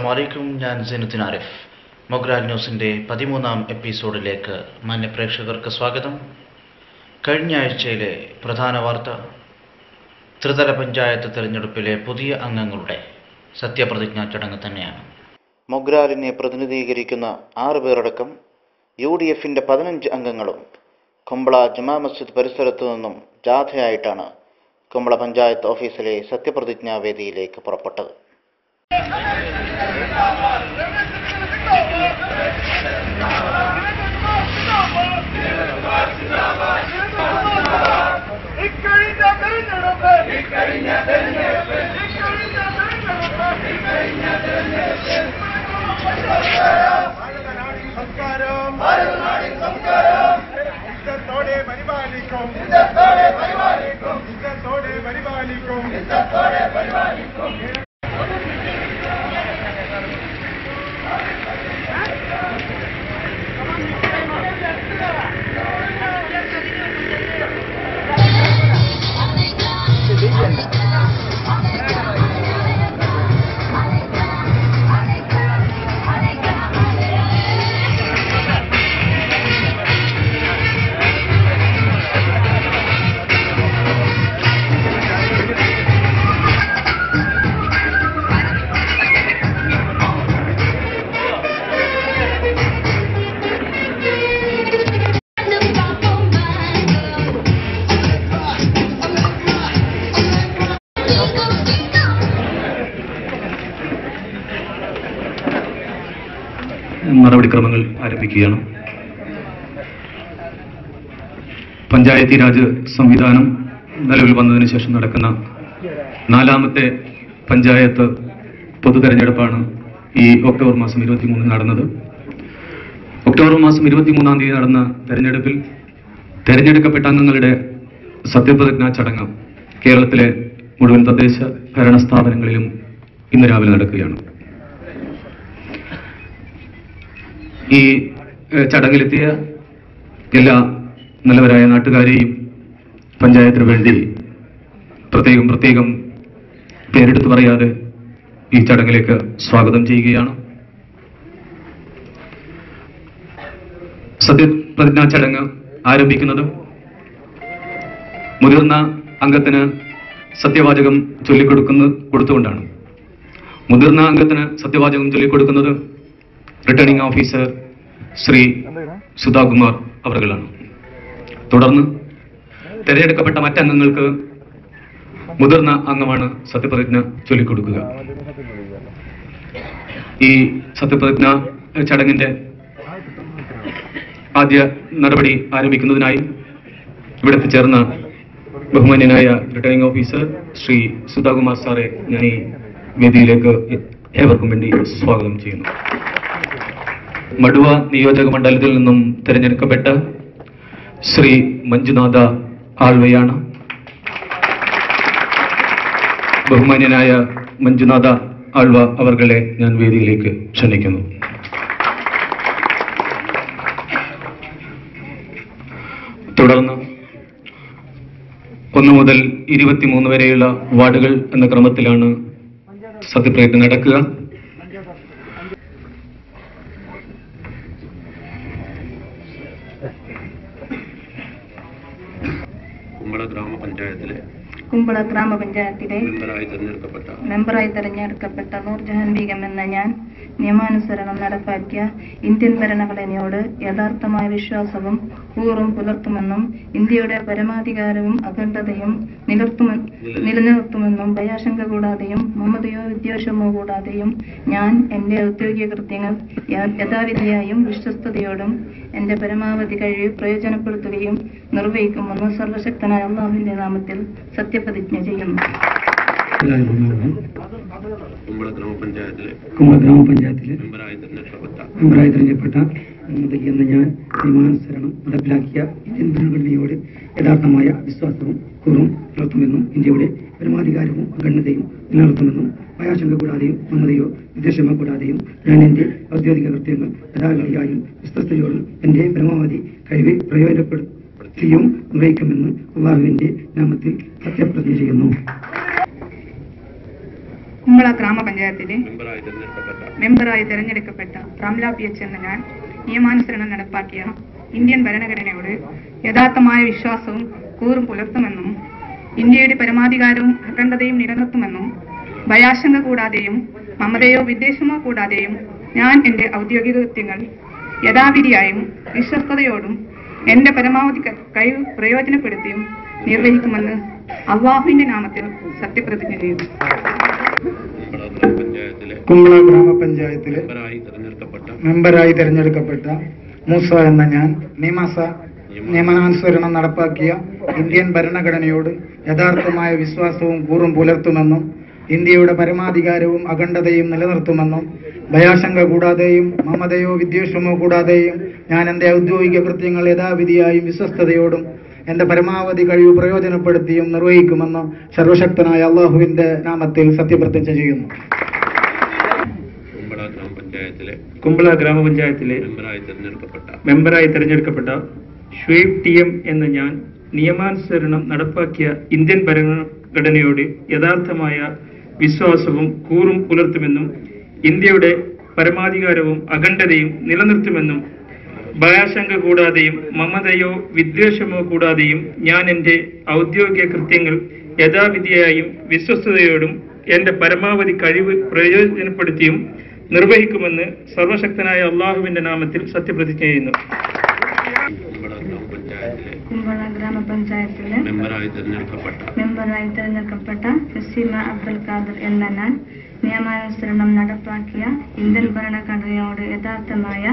അസ്സലാമലൈക്കും. ഞാൻ സൈനുദ്ദീൻ ആരിഫ്. മൊഗ്രാൽ ന്യൂസിൻ്റെ 13ാം എപ്പിസോഡിലേക്ക് മാന്യപ്രേക്ഷകർക്ക് സ്വാഗതം. കഴിഞ്ഞ ആഴ്ചയിലെ പ്രധാന വാർത്ത ത്രിതല പഞ്ചായത്ത് തിരഞ്ഞെടുപ്പിലെ പുതിയ അംഗങ്ങളുടെ സത്യപ്രതിജ്ഞാ ചടങ്ങ് തന്നെയാണ്. മൊഗ്രാലിനെ പ്രതിനിധീകരിക്കുന്ന 6 പേരടക്കം UDFൻ്റെ 15 അംഗങ്ങളും കുമ്പള ജമാ മസ്ജിദ് പരിസരത്തു നിന്നും ജാഥയായിട്ടാണ് കുമ്പള പഞ്ചായത്ത് ഓഫീസിലെ സത്യപ്രതിജ്ഞാ വേദിയിലേക്ക് പുറപ്പെട്ടത്. നടപടിക്രമങ്ങൾ ആരംഭിക്കുകയാണ്. പഞ്ചായത്തി രാജ് സംവിധാനം നിലവിൽ വന്നതിന് ശേഷം നടക്കുന്ന 4ാമത്തെ പഞ്ചായത്ത് പൊതു തെരഞ്ഞെടുപ്പാണ് ഈ ഒക്ടോബർ മാസം 23 നടന്നത്. ഒക്ടോബർ മാസം 23-ാം തീയതി നടന്ന തെരഞ്ഞെടുപ്പിൽ തെരഞ്ഞെടുക്കപ്പെട്ട അംഗങ്ങളുടെ സത്യപ്രതിജ്ഞാ ചടങ്ങ് കേരളത്തിലെ മുഴുവൻ തദ്ദേശ ഭരണ സ്ഥാപനങ്ങളിലും ഇന്ന് രാവിലെ നടക്കുകയാണ്. ഈ ചടങ്ങിലെത്തിയ എല്ലാ നല്ലവരായ നാട്ടുകാരെയും പഞ്ചായത്തിന് വേണ്ടി പ്രത്യേകം പേരെടുത്ത് പറയാതെ ഈ ചടങ്ങിലേക്ക് സ്വാഗതം ചെയ്യുകയാണ്. സത്യപ്രതിജ്ഞാ ചടങ്ങ് ആരംഭിക്കുന്നത് മുതിർന്ന അംഗത്തിന് സത്യവാചകം കൊടുത്തുകൊണ്ടാണ്. മുതിർന്ന അംഗത്തിന് സത്യവാചകം ചൊല്ലിക്കൊടുക്കുന്നത് റിട്ടേണിംഗ് ഓഫീസർ ശ്രീ സുധാകുമാർ അവറുകളാണ്. തുടർന്ന് തെരഞ്ഞെടുക്കപ്പെട്ട മറ്റംഗങ്ങൾക്ക് മുതിർന്ന അംഗമാണ് സത്യപ്രതിജ്ഞ ചൊല്ലിക്കൊടുക്കുക. ഈ സത്യപ്രതിജ്ഞ ചടങ്ങിന്റെ ആദ്യ നടപടി ആരംഭിക്കുന്നതിനായി ഇവിടെ എത്തിച്ചേർന്ന ബഹുമാന്യനായ റിട്ടേണിംഗ് ഓഫീസർ ശ്രീ സുധാകുമാർ സാറെ ഞാൻ ഈ വേദിയിലേക്ക് ഏവർക്കും വേണ്ടി സ്വാഗതം ചെയ്യുന്നു. മടുവ നിയോജക മണ്ഡലത്തിൽ നിന്നും തിരഞ്ഞെടുക്കപ്പെട്ട ശ്രീ മഞ്ജുനാഥ ആൾവയാണ്. ബഹുമാന്യനായ മഞ്ജുനാഥ ആൾവ അവർകളെ ഞാൻ വേദിയിലേക്ക് ക്ഷണിക്കുന്നു. തുടർന്ന് 1 മുതൽ 23 വരെയുള്ള വാർഡുകൾ എന്ന ക്രമത്തിലാണ് സത്യപ്രതിജ്ഞ നടക്കുക. കുമ്പള ഗ്രാമപഞ്ചായത്തിലെ മെമ്പറായി തെരഞ്ഞെടുക്കപ്പെട്ട നൂർജഹാൻ ബീഗം എന്ന ഞാൻ നിയമാനുസരണം നടപ്പാക്കിയ ഇന്ത്യൻ ഭരണഘടനയോട് യഥാർത്ഥമായ വിശ്വാസവും കൂറും പുലർത്തുമെന്നും ഇന്ത്യയുടെ പരമാധികാരവും അഖണ്ഡതയും നിലനിർത്തുമെന്നും ഭയാശങ്ക കൂടാതെയും മമതയോ വിദ്വേഷമോ കൂടാതെയും ഞാൻ എൻ്റെ ഔദ്യോഗിക കൃത്യങ്ങൾ യഥാവിധിയായും വിശ്വസ്തയോടും എൻ്റെ പരമാവധി കഴിവ് പ്രയോജനപ്പെടുത്തുകയും നിർവഹിക്കുമെന്ന് സർവശക്തനായ അല്ലാഹുവിന്റെ നാമത്തിൽ സത്യപ്രതിജ്ഞ ചെയ്യുന്നു. കുമ്പള ഗ്രാമപഞ്ചായത്തിലെ മെമ്പറായി തെരഞ്ഞെടുക്കപ്പെട്ട എന്ന ഞാൻ നിയമാനുസരണം നടപ്പിലാക്കിയ ഇന്ത്യൻ ഭരണഘടനയോട് യഥാർത്ഥമായ വിശ്വാസവും കൂറും പുലർത്തുമെന്നും ഇന്ത്യയുടെ പരമാധികാരവും അഖണ്ഡതയും നിലനിർത്തുമെന്നും ഭയാശങ്ക കൂടാതെയും മമതയോ വിദ്വേഷമോ കൂടാതെയും ഞാൻ എൻ്റെ ഔദ്യോഗിക കൃത്യങ്ങൾ യഥാവിധിയായും വിശ്വസ്തയോടും എൻ്റെ പരമാവധി കഴിവ് പ്രയോജനപ്പെടുത്തിയും നിർവഹിക്കുമെന്ന് അല്ലാഹുവിന്റെ നാമത്തിൽ സത്യപ്രതിജ്ഞ ചെയ്യുന്നു. കുമ്പള ഗ്രാമപഞ്ചായത്തിലെ മെമ്പറായി തെരഞ്ഞെടുക്കപ്പെട്ട റംല PH എന്ന ഞാൻ നിയമാനുസരണം നടപ്പാക്കിയ ഇന്ത്യൻ ഭരണഘടനയോട് യഥാർത്ഥമായ വിശ്വാസവും കൂറും പുലർത്തുമെന്നും ഇന്ത്യയുടെ പരമാധികാരവും അഖണ്ഡതയും നിലനിർത്തുമെന്നും ഭയാശങ്ക കൂടാതെയും മമതയോ വിദ്വേഷമോ കൂടാതെയും ഞാൻ എന്റെ ഔദ്യോഗിക കൃത്യങ്ങൾ യഥാവിധിയായും വിശ്വസ്തയോടും എന്റെ പരമാവധി കഴിവ് പ്രയോജനപ്പെടുത്തിയും നിർവഹിക്കുമെന്ന് അള്ളാഹുവിന്റെ നാമത്തിൽ സത്യപ്രതിജ്ഞ ചെയ്യുന്നു. കുമ്പള ഗ്രാമപഞ്ചായത്തിലെ മെമ്പറായി തെരഞ്ഞെടുക്കപ്പെട്ട മൂസ എന്ന ഞാൻ നിയമാനുസരണം നടപ്പാക്കിയ ഇന്ത്യൻ ഭരണഘടനയോട് യഥാർത്ഥമായ വിശ്വാസവും കൂറും പുലർത്തുമെന്നും ഇന്ത്യയുടെ പരമാധികാരവും അഖണ്ഡതയും നിലനിർത്തുമെന്നും ഭയാശങ്ക കൂടാതെയും മമതയോ വിദ്വേഷമോ കൂടാതെയും ഞാൻ എന്റെ ഔദ്യോഗിക കൃത്യങ്ങൾ യഥാവിധിയായും വിശ്വസ്തയോടും എന്റെ പരമാവധി കഴിവ് പ്രയോജനപ്പെടുത്തിയും നിർവഹിക്കുമെന്ന് സർവശക്തനായ അള്ളാഹുവിന്റെ നാമത്തിൽ സത്യപ്രതിജ്ഞ ചെയ്യുന്നു. കുമ്പള ഗ്രാമപഞ്ചായത്തിലെ മെമ്പറായി തെരഞ്ഞെടുക്കപ്പെട്ട ഷുഹൈബ് TM എന്ന ഞാൻ നിയമാനുസരണം നടപ്പാക്കിയ ഇന്ത്യൻ ഭരണഘടനയോട് യഥാർത്ഥമായ വിശ്വാസവും കൂറും പുലർത്തുമെന്നും ഇന്ത്യയുടെ പരമാധികാരവും അഖണ്ഡതയും നിലനിർത്തുമെന്നും ഭയാശങ്ക കൂടാതെയും മമതയോ വിദ്വേഷമോ കൂടാതെയും ഞാൻ എന്റെ ഔദ്യോഗിക കൃത്യങ്ങൾ യഥാവിധിയായും വിശ്വസ്തയോടും എന്റെ പരമാവധി കഴിവ് പ്രയോജനപ്പെടുത്തിയും നിർവഹിക്കുമെന്ന് സർവശക്തനായ അള്ളാഹുവിന്റെ നാമത്തിൽ സത്യപ്രതിജ്ഞ ചെയ്യുന്നു. കുമ്പള ഗ്രാമപഞ്ചായത്തിലെ മെമ്പറായി തെരഞ്ഞെടുക്കപ്പെട്ട ഫസീമ അബ്ദുൽ ഖാദർ എന്ന ഞാൻ നിയമാനുസരണം നടപ്പാക്കിയ ഇന്ത്യൻ ഭരണഘടനയോട് യഥാർത്ഥമായ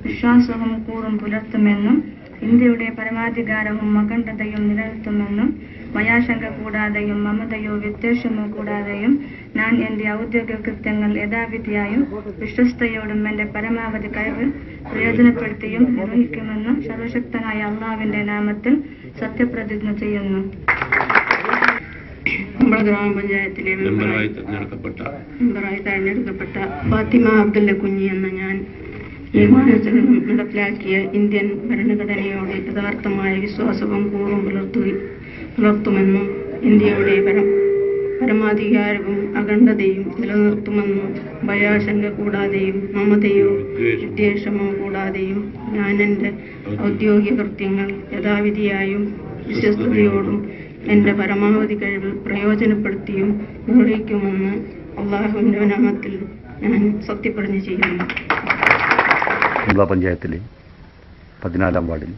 വിശ്വാസവും കൂറും പുലർത്തുമെന്നും ഇന്ത്യയുടെ പരമാധികാരവും അഖണ്ഡതയും നിലനിർത്തുമെന്നും ഭയാശങ്ക കൂടാതെയും മമതയോ വിദ്വേഷമോ കൂടാതെയും ഞാൻ എന്റെ ഔദ്യോഗിക കൃത്യങ്ങൾ യഥാവിധിയായും വിശ്വസ്തയോടും എന്റെ പരമാവധി കഴിവ് പ്രയോജനപ്പെടുത്തിയും നിർവഹിക്കുമെന്ന് സർവശക്തനായ അള്ളാഹുവിന്റെ നാമത്തിൽ സത്യപ്രതിജ്ഞ ചെയ്യുന്നു. കുമ്പള ഗ്രാമപഞ്ചായത്തിലെ മെമ്പറായി തെരഞ്ഞെടുക്കപ്പെട്ട ഫാത്തിമ അബ്ദുല്ല കുഞ്ഞി എന്ന ഞാൻ നിയമാനുസരണം നടപ്പിലാക്കിയ ഇന്ത്യൻ ഭരണഘടനയോട് യഥാർത്ഥമായ വിശ്വാസവും കൂറും പുലർത്തുമെന്നും ഇന്ത്യയുടെ പരമാധികാരവും അഖണ്ഡതയും നിലനിർത്തുമെന്നും ഭയാശങ്ക കൂടാതെയും മമതയോ വിദ്വേഷമോ കൂടാതെയും ഞാൻ എന്റെ ഔദ്യോഗിക കൃത്യങ്ങൾ യഥാവിധിയായും വിശ്വസ്തയോടും എന്റെ പരമാവധി കഴിവ് പ്രയോജനപ്പെടുത്തിയും നിർവഹിക്കുമെന്ന് അള്ളാഹുവിന്റെ നാമത്തിൽ ഞാൻ സത്യപ്രതിജ്ഞ ചെയ്യുന്നു. കുമ്പള പഞ്ചായത്തിലെ 14-ാം വാർഡിൽ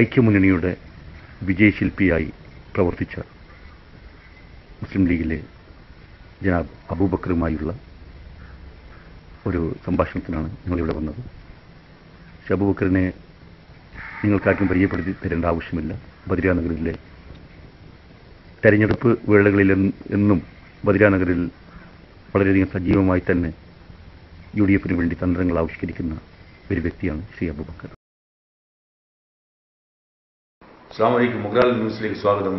ഐക്യമുന്നണിയുടെ വിജയശില്പിയായി പ്രവർത്തിച്ച മുസ്ലിം ലീഗിലെ ജനാബ് അബൂബക്കറുമായുള്ള ഒരു സംഭാഷണത്തിനാണ് നിങ്ങളിവിടെ വന്നത്. അബൂബക്കറിനെ നിങ്ങൾക്കാർക്കും പരിചയപ്പെടുത്തി തരേണ്ട ആവശ്യമില്ല. ബദിരാനഗറിലെ തെരഞ്ഞെടുപ്പ് വേളകളിൽ എന്നും ബദിരാനഗറിൽ വളരെയധികം സജീവമായി തന്നെ UDF വേണ്ടി തന്ത്രങ്ങൾ ആവിഷ്കരിക്കുന്ന ഒരു വ്യക്തിയാണ് ശ്രീ അബൂബക്കർ. അസ്സലാമു അലൈക്കും. മുഗ്രാൽ ന്യൂസിലേക്ക് സ്വാഗതം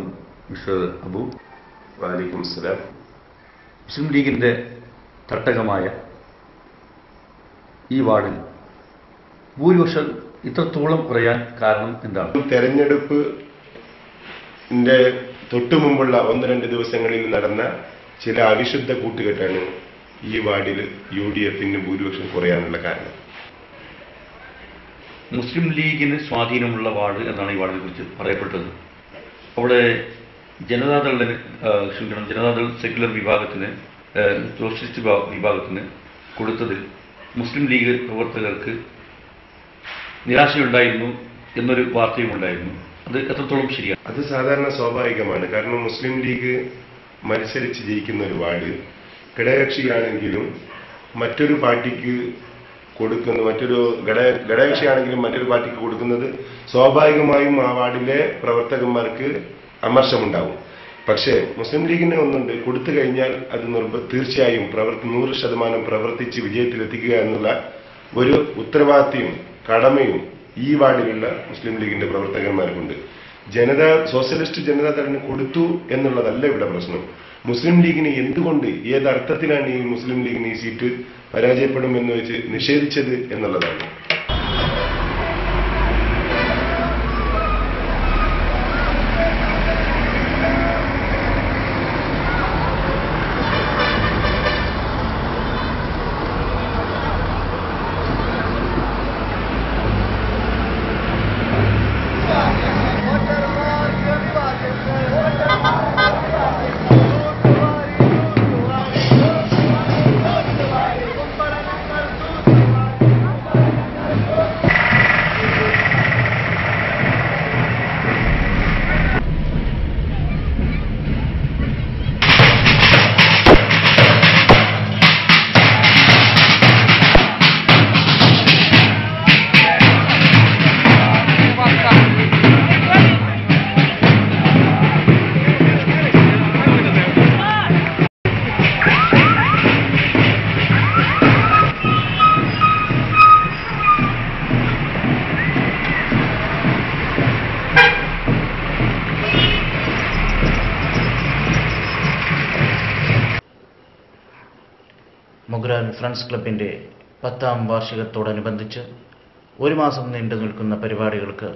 മിസ്റ്റർ അബു. വഅലൈക്കും സലാം. മുസ്ലിം ലീഗിന്റെ തട്ടകമായ ഈ വാർഡിൽ ഭൂരിപക്ഷം ഇത്രത്തോളം കുറയാൻ കാരണം എന്താണ്? തെരഞ്ഞെടുപ്പിന്റെ തൊട്ടു മുമ്പുള്ള 1-2 ദിവസങ്ങളിൽ നടന്ന ചില അവിശുദ്ധ കൂട്ടുകെട്ടാണ് ഈ വാർഡിൽ UDFന് ഭൂരിപക്ഷം കുറയാനുള്ള കാരണം. മുസ്ലിം ലീഗിന് സ്വാധീനമുള്ള വാർഡ് എന്നാണ് ഈ വാർഡിനെ കുറിച്ച് പറയപ്പെട്ടത്. അവിടെ ജനതാദൾ സെക്യുലർ വിഭാഗത്തിന്, സോഷ്യലിസ്റ്റ് വിഭാഗത്തിന് കൊടുത്തതിൽ മുസ്ലിം ലീഗ് പ്രവർത്തകർക്ക് നിരാശയുണ്ടായിരുന്നു എന്നൊരു വാർത്തയും ഉണ്ടായിരുന്നു. അത് എത്രത്തോളം ശരിയാണ്? അത് സാധാരണ സ്വാഭാവികമാണ്. കാരണം മുസ്ലിം ലീഗ് മത്സരിച്ച് ജയിക്കുന്ന ഒരു വാർഡ് ഘടകകക്ഷിയാണെങ്കിലും മറ്റൊരു പാർട്ടിക്ക് കൊടുക്കുന്ന ഘടകകക്ഷിയാണെങ്കിലും മറ്റൊരു പാർട്ടിക്ക് കൊടുക്കുന്നത് സ്വാഭാവികമായും ആ വാർഡിലെ പ്രവർത്തകന്മാർക്ക് അമർഷമുണ്ടാവും. പക്ഷേ മുസ്ലിം ലീഗിന് ഒന്നുണ്ട്, കൊടുത്തു കഴിഞ്ഞാൽ അത് തീർച്ചയായും 100% പ്രവർത്തിച്ച് വിജയത്തിലെത്തിക്കുക എന്നുള്ള ഒരു ഉത്തരവാദിത്വവും കടമയും ഈ വാർഡിലുള്ള മുസ്ലിം ലീഗിന്റെ പ്രവർത്തകന്മാർക്കുണ്ട്. സോഷ്യലിസ്റ്റ് ജനതാദളിന് കൊടുത്തു എന്നുള്ളതല്ല ഇവിടെ പ്രശ്നം. മുസ്ലിം ലീഗിന് എന്തുകൊണ്ട്, ഏതർത്ഥത്തിലാണ് ഈ മുസ്ലിം ലീഗിന് ഈ സീറ്റ് പരാജയപ്പെടുമെന്ന് വെച്ച് നിഷേധിച്ചത് എന്നുള്ളതാണ്. ഫ്രണ്ട്സ് ക്ലബിൻ്റെ 10ാം വാർഷികത്തോടനുബന്ധിച്ച് ഒരു മാസം നീണ്ടു നിൽക്കുന്ന പരിപാടികൾക്ക്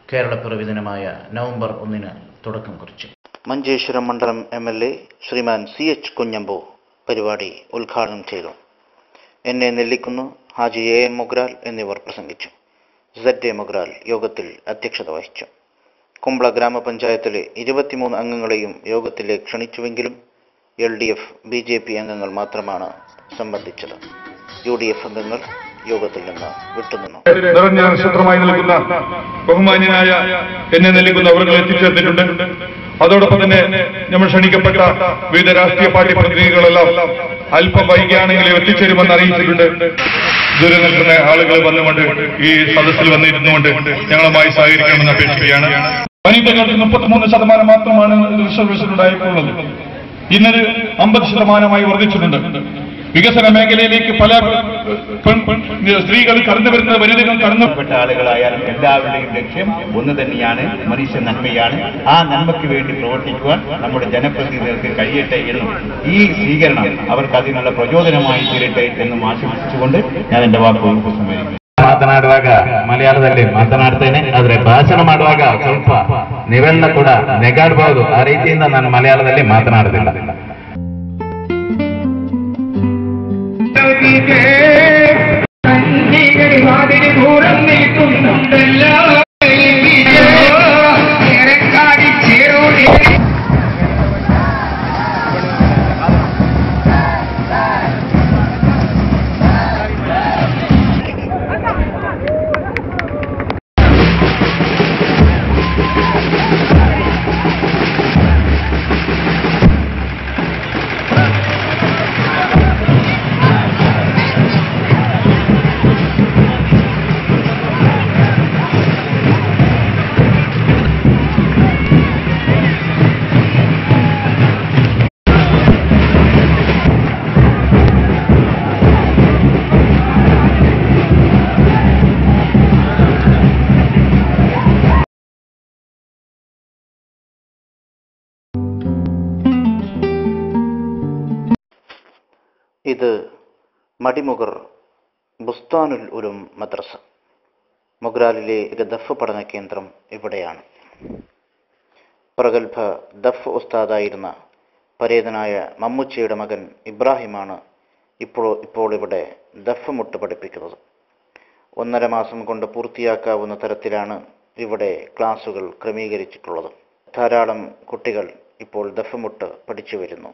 കേരളപ്പിറവി ദിനമായ നവംബർ 1 തുടക്കം കുറിച്ചു. മഞ്ചേശ്വരം മണ്ഡലം MLA ശ്രീമാൻ CH കുഞ്ഞമ്പു പരിപാടി ഉദ്ഘാടനം ചെയ്തു. NA നെല്ലിക്കുന്ന്, ഹാജി AM മൊഗ്രാൽ എന്നിവർ പ്രസംഗിച്ചു. ZA മൊഗ്രാൽ യോഗത്തിൽ അധ്യക്ഷത വഹിച്ചു. കുമ്പള ഗ്രാമപഞ്ചായത്തിലെ 23 അംഗങ്ങളെയും യോഗത്തിലേക്ക് ക്ഷണിച്ചുവെങ്കിലും LDF BJP അംഗങ്ങൾ മാത്രമാണ് സംബന്ധിച്ചത്. UDF അംഗങ്ങൾ യോഗത്തിൽ നിന്ന് വിട്ടുനിന്നു. നിറഞ്ഞ നക്ഷത്രമായി നിൽക്കുന്ന ബഹുമാന്യനായ NA നെല്ലിക്കുന്ന് അവർ എത്തിച്ചേർന്നിട്ടുണ്ട്. അതോടൊപ്പം തന്നെ നമ്മൾ ക്ഷണിക്കപ്പെട്ട വിവിധ രാഷ്ട്രീയ പാർട്ടി പ്രതിനിധികളെല്ലാം അല്പം വൈകിയാണെങ്കിലും എത്തിച്ചേരുമെന്ന് അറിയിച്ചിട്ടുണ്ട്. ദൂരെ നിൽക്കുന്ന ആളുകൾ വന്നുകൊണ്ട് ഈ സദസ്സിൽ വന്നിരുന്നുകൊണ്ട് ഞങ്ങളുമായി സഹകരിക്കണമെന്ന് അപേക്ഷിക്കുകയാണ്. വനിതകൾക്ക് 33% മാത്രമാണ് റിസർവേഷൻ ഉണ്ടായിട്ടുള്ളത്. ഇന്നത് 50% വർദ്ധിച്ചിട്ടുണ്ട്. വികസന മേഖലയിലേക്ക് പല സ്ത്രീകൾ കടന്നു വരുന്ന വനിതകൾ കടന്നുപെട്ട ആളുകളായാലും എല്ലാവരുടെയും ലക്ഷ്യം ഒന്ന് തന്നെയാണ്, മനുഷ്യ നന്മയാണ്. ആ നന്മയ്ക്ക് വേണ്ടി പ്രവർത്തിക്കുവാൻ നമ്മുടെ ജനപ്രതിനിധികൾക്ക് കഴിയട്ടെ എന്നും ഈ സ്വീകരണം അവർക്ക് അതിനുള്ള പ്രചോദനമായി തീരട്ടെ എന്നും ಆಶಿಸಿಕೊಂಡು ഞാൻ എൻ്റെ ವಾಕ್ಯವನ್ನು ಉಪಸಂಹರಿಸುತ್ತೇನೆ. ಮಾತನಾಡುವಾಗ ಮಲಯಾಳದಲ್ಲಿ ಮಾತನಾಡ್ತೇನೆ, ಆದ್ರೆ ಭಾಷಣ ಮಾಡುವಾಗ ಸ್ವಲ್ಪ ನೀವೆಲ್ಲ ಕೂಡ ನೆಗಾಡಬಹುದು. ಆ ರೀತಿಯಿಂದ ನಾನು ಮಲಯಾಳದಲ್ಲಿ ಮಾತನಾಡುವುದಿಲ್ಲ. ദൂരം നിൽക്കുന്നുണ്ടല്ലോ ഇത് മടിമുഗർ ബുസ്താനുൽ ഉലൂം മദ്രസ. മൊഗ്രാലിലെ ദഫ് പഠന കേന്ദ്രം ഇവിടെയാണ്. പ്രഗത്ഭ ദഫ് ഉസ്താദായിരുന്ന പരേതനായ മമ്മൂച്ചിയുടെ മകൻ ഇബ്രാഹിമാണ് ഇപ്പോൾ ഇവിടെ ദഫ് മുട്ട് പഠിപ്പിക്കുന്നത്. 1.5 മാസം കൊണ്ട് പൂർത്തിയാക്കാവുന്ന തരത്തിലാണ് ഇവിടെ ക്ലാസുകൾ ക്രമീകരിച്ചിട്ടുള്ളത്. ധാരാളം കുട്ടികൾ ഇപ്പോൾ ദഫ് മുട്ട് പഠിച്ചു വരുന്നു.